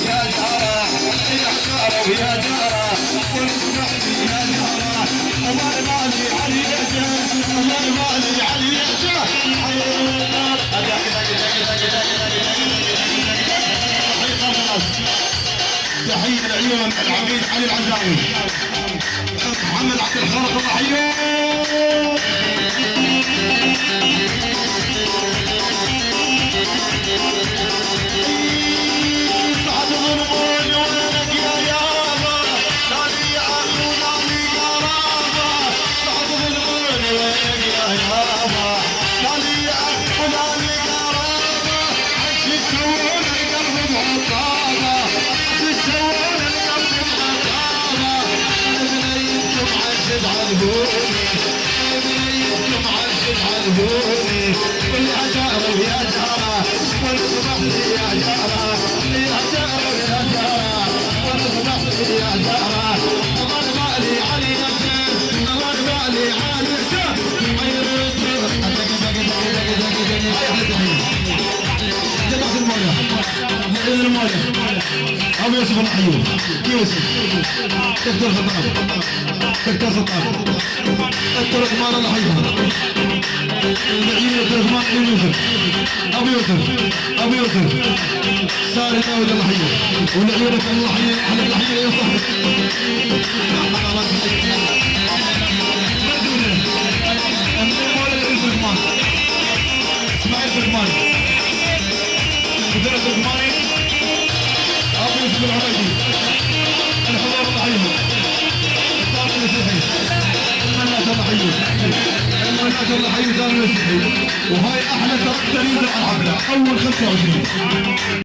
يا جارة يا جارة ويا جارة واسمح لي يا جارة الله يبالي علي يا جار الله يبالي علي يا جار تحية العيون العميد علي العزاوي محمد عبد الخالق الضحية صعد ظلمون وينك يا يابا نادي يا اخو نادي يا رابا صعد ظلمون وينك يا يابا نادي يا اخو نادي يا رابا تسوون القلب بعطابه تسوون القلب بعطابه بنيتكم عجب عالهوني بنيتكم عجب عالهوني يا جارة ويا جارة واسمح لي يا جارة يا جارة ويا جارة واسمح لي يا جارة الله يبالي علي يا جار الله يبالي علي يا جار جماعة المويه معين المويه ابو يوسف الحيوم يوسف دكتور خطاب دكتور خطاب دكتور عثمان الحيوم العيون الترجمان عيون يوسف ابو يوسف ابو يوسف ساري داود الحيوم والعيون الحيوم على الحيوم يا صاحبي اسماعيل ترجمان مدير الترجماني ابو يوسف العبيدي الحضور الضحيه الثاني المسيحي المناة الضحيه المناة الضحيه ثاني المسيحي وهاي احلى تركتر ينزل على الحفله اول 25